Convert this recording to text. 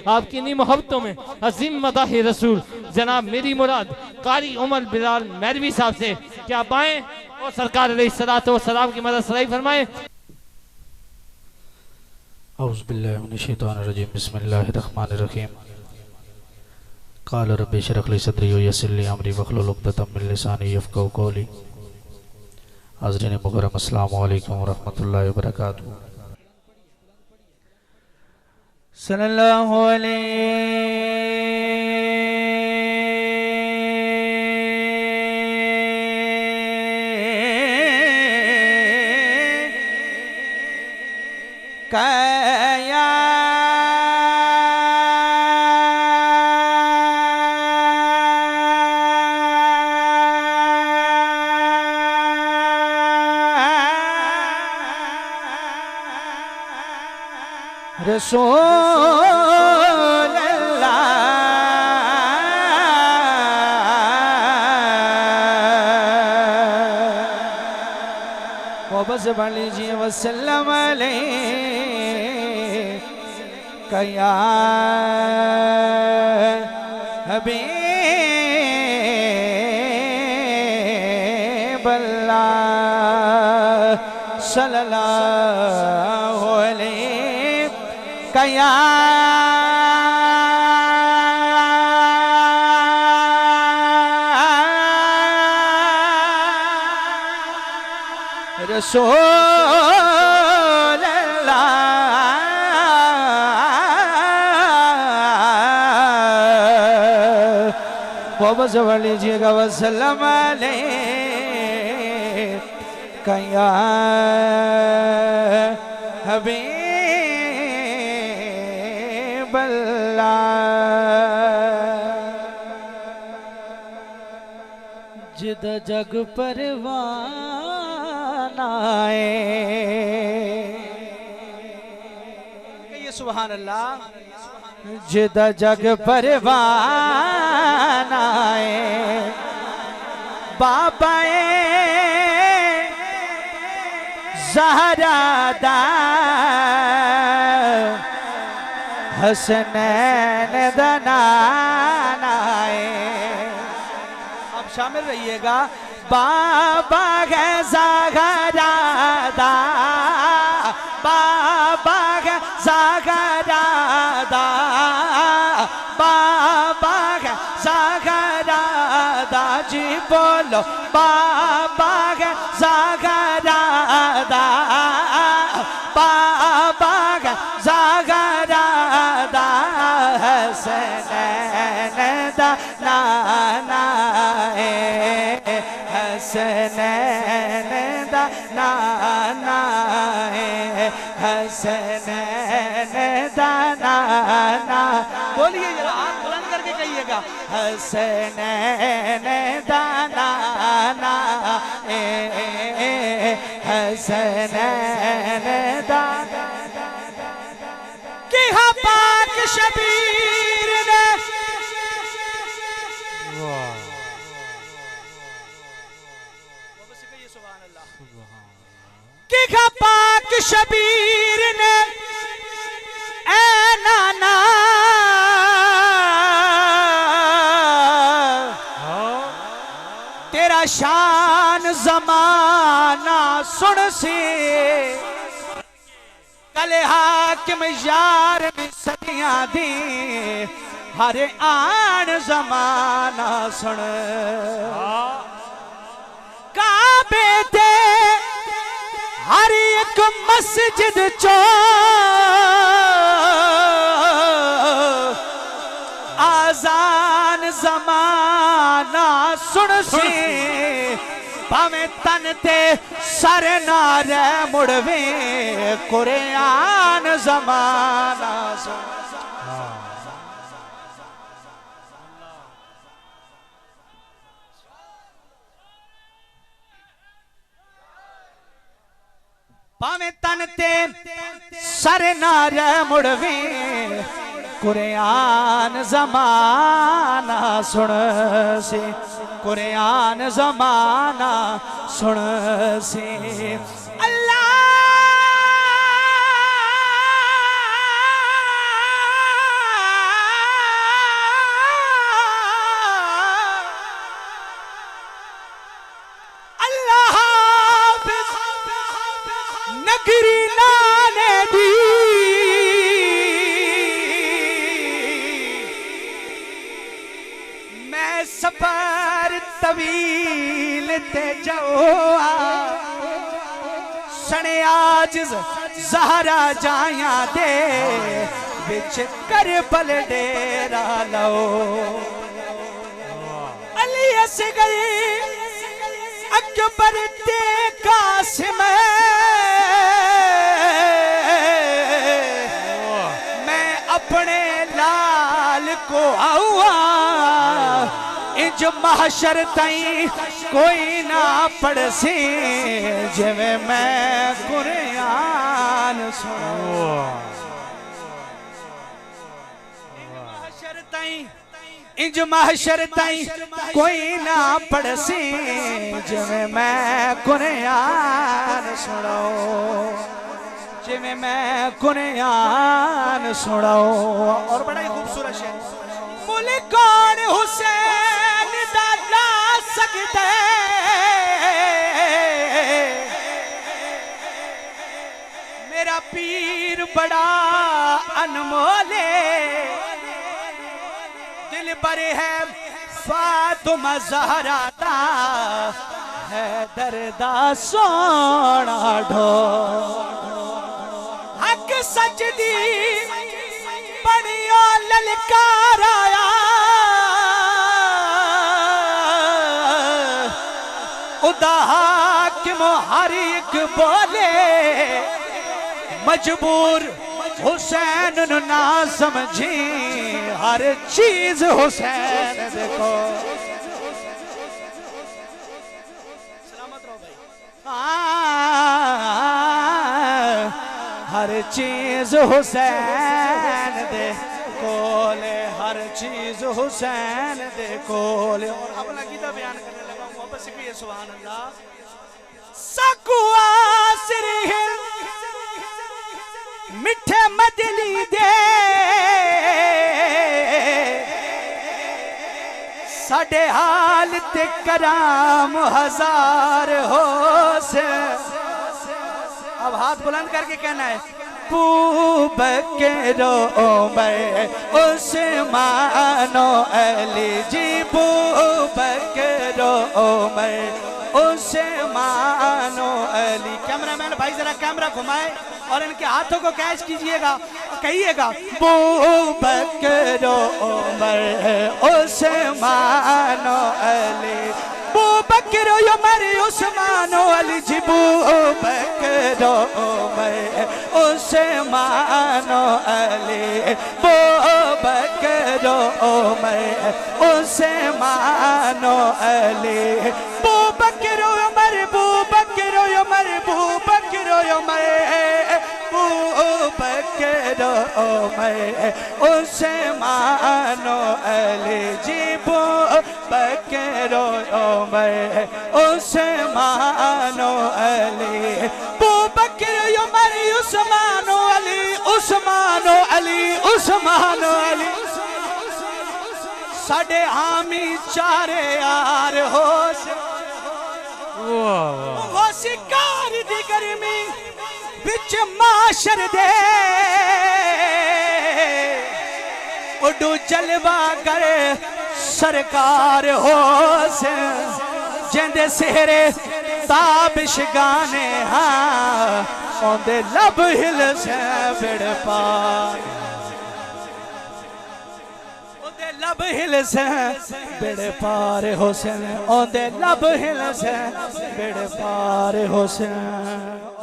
आपकी इन्हीं मोहब्बतों में अजीम मदाह रसूल जनाब मेरी मुराद कारी उमर बिलाल मैरवी साहब से क्या पाएँ और सरकार अलैहिस्सलातु वस्सलाम की मदद सराई फरमाएं। औज़ु बिल्लाहि मिनश शैतानिर रजीम बिस्मिल्लाहिर रहमानिर रहीम क़ाल रब्बि इश्रह ली सदरी व यस्सिर ली अमरी वहलुल उक़दतम मिन लिसानी यफ़क़हू क़ौली। हाज़रीन मुकर्रम अस्सलामु अलैकुम व रहमतुल्लाहि व बरकातुहू। सल्लल्लाहु अलैहि कया रसूल अल्लाह मोहब्बत से पढ़ लीजिए वसल्लम अलैका या हबीब अल्लाह सल्लल्लाहु अलैका या रसूल अल्लाह मोहब्बत से पढ़ लीजिएगा वसल्लम अलैका या हबीब अल्लाह। जिद जग परवाना कहिए सुभान अल्लाह। जिद जग परवाना बाबा ज़हरा दा हसनैन दा नाना अब शामिल रहिएगा। बाबा है ज़हरा दा बाबा है ज़हरा दा बाबा है ज़हरा दा जी बोलो बाबा है ज़हरा दा बाबा है ज़हरा दा हसनैन दा नाना हसनैन दा नाना हसनैन दा नाना बोलिए जरा हाथ बुलंद करके कहिएगा हसनैन दा नाना हसनैन दा कि हाँ पाक शबीर ने कि हाँ पाक शबीर ने ऐ नाना तेरा शान जमाना सुन से कले हाकिम यार में सदियां दी हर आन जमाना सुन काबे ते हर एक मस्जिद चो आजान जमाना सुन सी भावे तन ते सर नारे मुड़वे कुरान जमाना सुन भावे तन ते सर नारे मुड़वे कुरान जमाना सुन से कुरान जमाना सुन से अल्लाह सफर तवील ते जाओ सने आज ज़हरा जाया दे बिच करबल डेरा लो अली असगर अकबर ते कासिम मैं अपने लाल को आऊआ इंज महशर ताई कोई ना पड़सी जिवें मैं कुरान सुनो इंज महशर ताई कोई ना पड़सी जिवें मैं कुरान सुनो जिवें मैं कुरान सुनो। और बड़ा ही खूबसूरत शेर मुल्क कौन हुसैन दा ला सकते मेरा पीर बड़ा अनमोले दिल बरे है फातिमा ज़हरा दा है दर्दा सोना ढो हक सच दी बनियो ललकार आया उदा हाकिम हर एक बोले मजबूर हुसैन ना समझी हर चीज हुसैन देखो सलामत रहो भाई हर चीज हुसैन दे कोले हर चीज हुसैन दे कोले। और अपना गीता बयान करने लगा मोहब्बत से कहिए सुभान अल्लाह सकुआ सिर मिठे मदली दे साडे हाल ते कराम हजार हो से। अब हाथ बुलंद करके कहना है बूबकरो उमर उस्मानो अली जी बूबकरो उमर उस्मानो अली। कैमरामैन भाई जरा कैमरा घुमाए और इनके हाथों को कैच कीजिएगा कहिएगा बूबकरो उमर उस्मानो अली बूबकरो उमर उस्मानो अली जी बूबकरो उमर उस्मानो अली बूबकरो उमर उस्मानो अली बूबकरो उमर बूबकरो उमर बूबकरो उमर बूबकरो उमर उस्मानो अली जी बूबकरो उमर उस्मानो अली बूबकरो उमर उस्मानो अली उस्मानो अली उस्मानो अली साडे हामी चारे यार हो वो शिकार दी गर्मी बिच माशर दे उडू जलवा करे सरकार हो से जिंदे सेहरे ताबिश गाने हाँ ओंदे लब हिल से बिड़ पार ओंदे लब हिल से बिड़ पार हुसैन ओंदे लब हिल से बिड़ पार हुसैन।